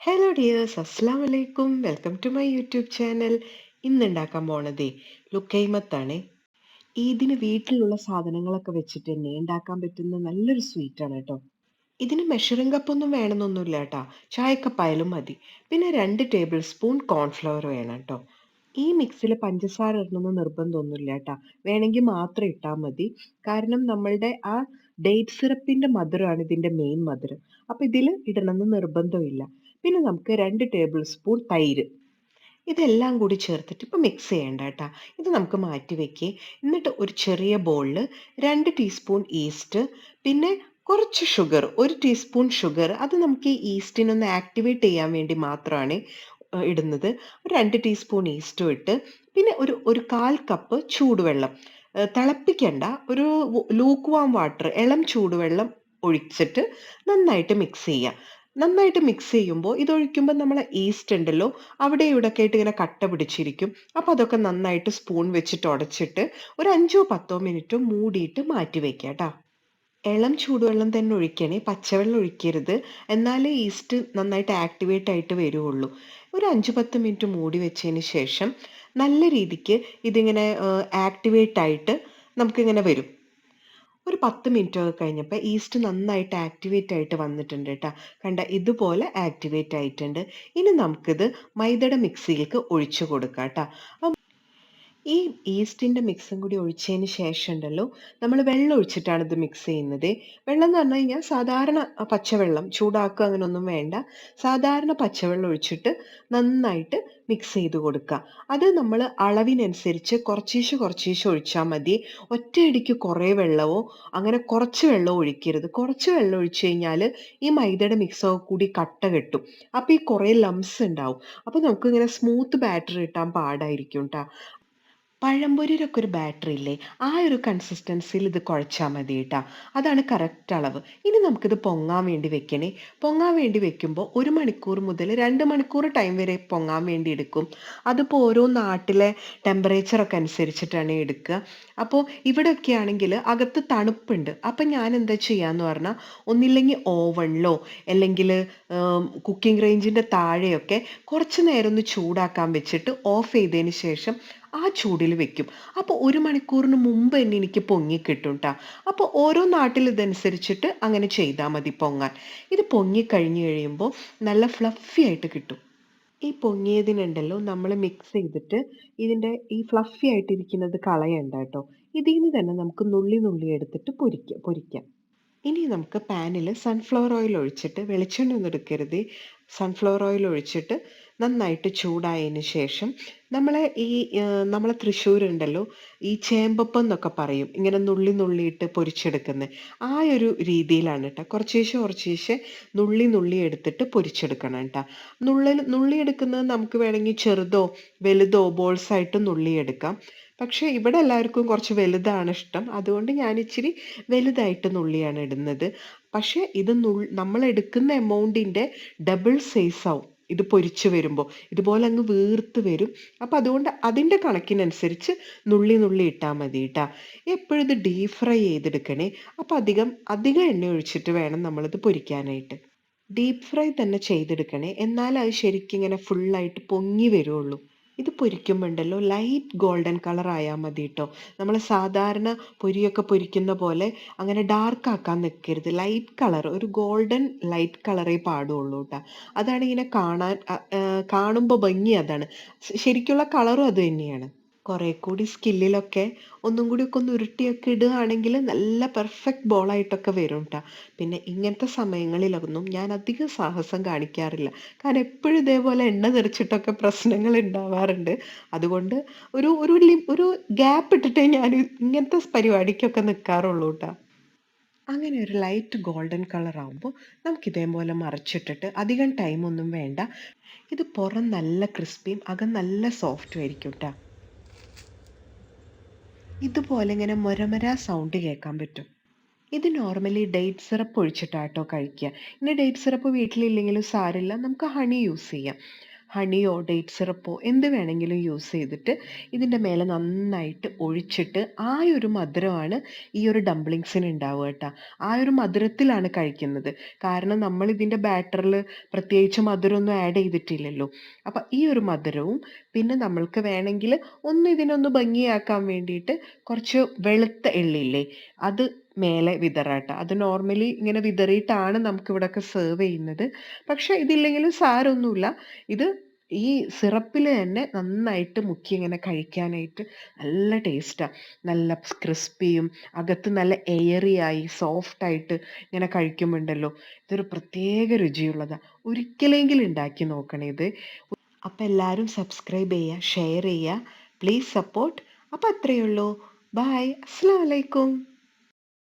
Hello dears, അസ്സാം വലൈക്കും. Welcome to my YouTube channel. ഇന്ന് ഉണ്ടാക്കാൻ പോണതേ ലുക്കൈമത്താണേ. ഇതിന് വീട്ടിലുള്ള സാധനങ്ങളൊക്കെ വെച്ചിട്ട് തന്നെ ഉണ്ടാക്കാൻ പറ്റുന്ന നല്ലൊരു സ്വീറ്റാണ് കേട്ടോ. ഇതിന് മെഷറിംഗ് കപ്പൊന്നും വേണമെന്നൊന്നുമില്ല കേട്ടോ. ചായക്കപ്പായാലും മതി. പിന്നെ 2 ടേബിൾ സ്പൂൺ കോൺഫ്ലവർ വേണം കേട്ടോ. ഈ മിക്സിൽ പഞ്ചസാര ഇടണമെന്ന് നിർബന്ധമൊന്നുമില്ല കേട്ടോ. വേണമെങ്കിൽ മാത്രം ഇട്ടാൽ മതി. കാരണം നമ്മളുടെ ആ ഡേറ്റ് സിറപ്പിന്റെ മധുരമാണ് ഇതിന്റെ മെയിൻ മധുരം. അപ്പം ഇതിൽ ഇടണമെന്ന് നിർബന്ധമില്ല. പിന്നെ നമുക്ക് 2 ടേബിൾ സ്പൂൺ തൈര്. ഇതെല്ലാം കൂടി ചേർത്തിട്ട് ഇപ്പം മിക്സ് ചെയ്യണ്ട കേട്ടോ. ഇത് നമുക്ക് മാറ്റി വെക്കേ. എന്നിട്ട് ഒരു ചെറിയ ബൗളിൽ 2 ടീസ്പൂൺ ഈസ്റ്റ്, പിന്നെ കുറച്ച് ഷുഗർ, 1 ടീസ്പൂൺ ഷുഗർ. അത് നമുക്ക് ഈ ഈസ്റ്റിനൊന്ന് ആക്ടിവേറ്റ് ചെയ്യാൻ വേണ്ടി മാത്രമാണ് ഇടുന്നത്. ഒരു 2 ടീസ്പൂൺ ഈസ്റ്റും ഇട്ട്, പിന്നെ ഒരു ഒരു 1/4 കപ്പ് ചൂടുവെള്ളം. തിളപ്പിക്കണ്ട, ഒരു ലൂക്ക് വാം വാട്ടർ, ഇളം ചൂടുവെള്ളം ഒഴിച്ചിട്ട് നന്നായിട്ട് മിക്സ് ചെയ്യുക. നന്നായിട്ട് മിക്സ് ചെയ്യുമ്പോൾ ഇതൊഴിക്കുമ്പോൾ നമ്മളെ ഈസ്റ്റ് ഉണ്ടല്ലോ, അവിടെ ഇവിടെയൊക്കെ ആയിട്ട് ഇങ്ങനെ കട്ട പിടിച്ചിരിക്കും. അപ്പോൾ അതൊക്കെ നന്നായിട്ട് സ്പൂൺ വെച്ചിട്ട് ഉടച്ചിട്ട് ഒരു 5-10 മിനിറ്റോ മൂടിയിട്ട് മാറ്റി വെക്കുക കേട്ടോ. ഇളം ചൂടുവെള്ളം തന്നെ ഒഴിക്കണേ, പച്ചവെള്ളം ഒഴിക്കരുത്. എന്നാലേ ഈസ്റ്റ് നന്നായിട്ട് ആക്ടിവേറ്റ് ആയിട്ട് വരുള്ളൂ. ഒരു 5-10 മിനിറ്റ് മൂടി വെച്ചതിന് ശേഷം നല്ല രീതിക്ക് ഇതിങ്ങനെ ആക്ടിവേറ്റ് ആയിട്ട് നമുക്കിങ്ങനെ വരും. ഒരു 10 മിനിറ്റ് ഒക്കെ കഴിഞ്ഞപ്പോൾ ഈസ്റ്റ് നന്നായിട്ട് ആക്ടിവേറ്റ് ആയിട്ട് വന്നിട്ടുണ്ട് കേട്ടോ. കണ്ട, ഇതുപോലെ ആക്ടിവേറ്റ് ആയിട്ടുണ്ട്. ഇനി നമുക്കിത് മൈദയുടെ മിക്സിയിലേക്ക് ഒഴിച്ചു കൊടുക്കാം കേട്ടോ. ഈ ഈസ്റ്റിൻ്റെ മിക്സും കൂടി ഒഴിച്ചതിന് ശേഷം ഉണ്ടല്ലോ, നമ്മൾ വെള്ളം ഒഴിച്ചിട്ടാണ് ഇത് മിക്സ് ചെയ്യുന്നത്. വെള്ളം എന്ന് പറഞ്ഞു കഴിഞ്ഞാൽ സാധാരണ പച്ചവെള്ളം, ചൂടാക്കുക അങ്ങനെയൊന്നും വേണ്ട. സാധാരണ പച്ചവെള്ളം ഒഴിച്ചിട്ട് നന്നായിട്ട് മിക്സ് ചെയ്ത് കൊടുക്കുക. അത് നമ്മൾ അളവിനനുസരിച്ച് കുറച്ചീശെ കുറച്ചീശെ ഒഴിച്ചാൽ മതി. ഒറ്റയടിക്ക് കുറേ വെള്ളമോ അങ്ങനെ കുറച്ച് വെള്ളം ഒഴിക്കരുത്. കുറച്ച് വെള്ളം ഒഴിച്ചു കഴിഞ്ഞാൽ ഈ മൈദയുടെ മിക്സൊക്കെ കൂടി കട്ട കെട്ടും. അപ്പോൾ ഈ കുറേ ലംസ് ഉണ്ടാവും. അപ്പോൾ നമുക്കിങ്ങനെ സ്മൂത്ത് ബാറ്റർ കിട്ടാൻ പാടായിരിക്കും കേട്ടോ. പഴംപൊരിയിലൊക്കെ ഒരു ബാറ്റർ ഇല്ലേ, ആ ഒരു കൺസിസ്റ്റൻസിയിൽ ഇത് കുഴച്ചാൽ മതി കേട്ടോ. അതാണ് കറക്റ്റ് അളവ്. ഇനി നമുക്കിത് പൊങ്ങാൻ വേണ്ടി വെക്കണേ. പൊങ്ങാൻ വേണ്ടി വെക്കുമ്പോൾ 1 മണിക്കൂർ മുതൽ 2 മണിക്കൂർ ടൈം വരെ പൊങ്ങാൻ വേണ്ടി എടുക്കും. അതിപ്പോൾ ഓരോ നാട്ടിലെ ടെമ്പറേച്ചറൊക്കെ അനുസരിച്ചിട്ടാണ് എടുക്കുക. അപ്പോൾ ഇവിടെയൊക്കെ ആണെങ്കിൽ അകത്ത് തണുപ്പുണ്ട്. അപ്പം ഞാൻ എന്താ ചെയ്യാന്ന് പറഞ്ഞാൽ, ഒന്നില്ലെങ്കിൽ ഓവണിലോ അല്ലെങ്കിൽ കുക്കിംഗ് റേഞ്ചിൻ്റെ താഴെയൊക്കെ കുറച്ച് നേരം ഒന്ന് ചൂടാക്കാൻ വെച്ചിട്ട് ഓഫ് ചെയ്തതിന് ശേഷം ആ ചൂടിൽ വെക്കും. അപ്പോൾ 1 മണിക്കൂറിന് മുമ്പ് തന്നെ എനിക്ക് പൊങ്ങി കിട്ടും ട്ടാ. അപ്പോൾ ഓരോ നാട്ടിൽ ഇതനുസരിച്ചിട്ട് അങ്ങനെ ചെയ്താൽ മതി പൊങ്ങാൻ. ഇത് പൊങ്ങി കഴിഞ്ഞ് കഴിയുമ്പോൾ നല്ല ഫ്ലഫി ആയിട്ട് കിട്ടും. ഈ പൊങ്ങിയതിനുണ്ടല്ലോ, നമ്മൾ മിക്സ് ചെയ്തിട്ട് ഇതിൻ്റെ ഈ ഫ്ലഫി ആയിട്ടിരിക്കുന്നത് കളയണ്ട കേട്ടോ. ഇതിൽ നിന്ന് തന്നെ നമുക്ക് നുള്ളി നുള്ളി എടുത്തിട്ട് പൊരിക്കാം. ഇനി നമുക്ക് പാനിൽ സൺഫ്ലവർ ഓയിൽ ഒഴിച്ചിട്ട്, വെളിച്ചെണ്ണ ഒന്നും എടുക്കരുത്, സൺഫ്ലവർ ഓയിൽ ഒഴിച്ചിട്ട് നന്നായിട്ട് ചൂടായതിന് ശേഷം നമ്മളെ ഈ നമ്മളെ തൃശ്ശൂരുണ്ടല്ലോ, ഈ ചേമ്പപ്പം എന്നൊക്കെ പറയും, ഇങ്ങനെ നുള്ളി നുള്ളിയിട്ട് പൊരിച്ചെടുക്കുന്നത്. ആ ഒരു രീതിയിലാണ് കേട്ടോ. കുറച്ചേശ്ശെ കുറച്ചേശ്ശെ നുള്ളി നുള്ളി എടുത്തിട്ട് പൊരിച്ചെടുക്കണം കേട്ടോ. നുള്ളിയെടുക്കുന്നത് നമുക്ക് വേണമെങ്കിൽ ചെറുതോ വലുതോ ബോൾസായിട്ട് നുള്ളിയെടുക്കാം. പക്ഷേ ഇവിടെ എല്ലാവർക്കും കുറച്ച് വലുതാണ് ഇഷ്ടം. അതുകൊണ്ട് ഞാൻ ഇച്ചിരി വലുതായിട്ട് നുള്ളിയാണ് ഇടുന്നത്. പക്ഷേ ഇത് നമ്മൾ എടുക്കുന്ന എമൗണ്ടിൻ്റെ ഡബിൾ സൈസ് ആവും ഇത് പൊരിച്ച് വരുമ്പോൾ. ഇതുപോലെ അങ്ങ് വീർത്ത് വരും. അപ്പം അതുകൊണ്ട് അതിൻ്റെ കണക്കിനനുസരിച്ച് നുള്ളി നുള്ളി ഇട്ടാൽ മതി കേട്ടോ. എപ്പോഴും ഇത് ഡീപ് ഫ്രൈ ചെയ്തെടുക്കണേ. അപ്പം അധികം അധികം എണ്ണ ഒഴിച്ചിട്ട് വേണം നമ്മളിത് പൊരിക്കാനായിട്ട്. ഡീപ് ഫ്രൈ തന്നെ ചെയ്തെടുക്കണേ. എന്നാലേ അത് ശരിക്കും ഇങ്ങനെ ഫുള്ളായിട്ട് പൊങ്ങി വരുള്ളൂ. ഇത് പൊരിക്കുമ്പോൾ ഉണ്ടല്ലോ, ലൈറ്റ് ഗോൾഡൻ കളർ ആയാൽ മതി കേട്ടോ. നമ്മൾ സാധാരണ പൊരിയൊക്കെ പൊരിക്കുന്ന പോലെ അങ്ങനെ ഡാർക്ക് ആക്കാൻ നിൽക്കരുത്. ലൈറ്റ് കളർ, ഒരു ഗോൾഡൻ ലൈറ്റ് കളറേ പാടുള്ളൂ കേട്ടോ. അതാണ് ഇങ്ങനെ കാണുമ്പോൾ ഭംഗി അതാണ്. ശരിക്കുള്ള കളറും അത് തന്നെയാണ്. കുറെ കൂടി സ്കില്ലിലൊക്കെ ഒന്നും കൂടിയൊക്കെ ഒന്ന് ഉരുട്ടിയൊക്കെ ഇടുകയാണെങ്കിൽ നല്ല പെർഫെക്റ്റ് ബോളായിട്ടൊക്കെ വരും ട്ടാ. പിന്നെ ഇങ്ങനത്തെ സമയങ്ങളിലൊന്നും ഞാൻ അധികം സാഹസം കാണിക്കാറില്ല. കാരണം എപ്പോഴും ഇതേപോലെ എണ്ണ തെറിച്ചിട്ടൊക്കെ പ്രശ്നങ്ങൾ ഉണ്ടാവാറുണ്ട്. അതുകൊണ്ട് ഒരു ഗ്യാപ്പ് ഇട്ടിട്ടേ ഞാൻ ഇങ്ങനത്തെ പരിപാടിക്കൊക്കെ നിൽക്കാറുള്ളൂ ട്ടാ. അങ്ങനെ ഒരു ലൈറ്റ് ഗോൾഡൻ കളർ ആകുമ്പോൾ നമുക്ക് ഇതേപോലെ മറിച്ചിട്ടിട്ട് അധികം ടൈമൊന്നും വേണ്ട. ഇത് പുറം നല്ല ക്രിസ്പിയും അകം നല്ല സോഫ്റ്റും ആയിരിക്കും ട്ടാ. ഇതുപോലെ ഇങ്ങനെ മൊരമൊര സൗണ്ട് കേൾക്കാൻ പറ്റും. ഇത് നോർമലി ഡേറ്റ് സിറപ്പ് ഒഴിച്ചിട്ടാട്ടോ കഴിക്കുക. ഇനി ഡേറ്റ് സിറപ്പ് വീട്ടിലില്ലെങ്കിലും സാരമില്ല, നമുക്ക് ഹണി യൂസ് ചെയ്യാം. ഹണിയോ ഡേറ്റ് സിറപ്പോ എന്ത് വേണമെങ്കിലും യൂസ് ചെയ്തിട്ട് ഇതിൻ്റെ മേലെ നന്നായിട്ട് ഒഴിച്ചിട്ട് ആ ഒരു മധുരമാണ് ഈ ഒരു ഡംപ്ലിങ്സിന് ഉണ്ടാവുക കേട്ടോ. ആ ഒരു മധുരത്തിലാണ് കഴിക്കുന്നത്. കാരണം നമ്മൾ ഇതിൻ്റെ ബാറ്ററിൽ പ്രത്യേകിച്ച് മധുരമൊന്നും ആഡ് ചെയ്തിട്ടില്ലല്ലോ. അപ്പം ഈ ഒരു മധുരവും പിന്നെ നമ്മൾക്ക് വേണമെങ്കിൽ ഇതിനൊന്ന് ഭംഗിയാക്കാൻ വേണ്ടിയിട്ട് കുറച്ച് വെളുത്ത എള്ളില്ലേ അത് മേലെ വിതറാട്ട. അത് നോർമലി ഇങ്ങനെ വിതറിയിട്ടാണ് നമുക്കിവിടൊക്കെ സെർവ് ചെയ്യുന്നത്. പക്ഷെ ഇതില്ലെങ്കിലും സാരമൊന്നുമില്ല. ഇത് ഈ സിറപ്പിൽ തന്നെ നന്നായിട്ട് മുക്കി ഇങ്ങനെ കഴിക്കാനായിട്ട് നല്ല ടേസ്റ്റാ. നല്ല ക്രിസ്പിയും അകത്ത് നല്ല എയറി ആയി സോഫ്റ്റ് ആയിട്ട് ഇങ്ങനെ കഴിക്കുമ്പോണ്ടല്ലോ ഇതൊരു പ്രത്യേക രുചിയുള്ളതാ. ഒരിക്കലെങ്കിലും ഉണ്ടാക്കി നോക്കണേ ഇത്. അപ്പം എല്ലാവരും സബ്സ്ക്രൈബ് ചെയ്യുക, ഷെയർ ചെയ്യുക, പ്ലീസ് സപ്പോർട്ട്. അപ്പം അത്രയേ ഉള്ളൂ. ബൈ. അസ്സലാമു അലൈക്കും.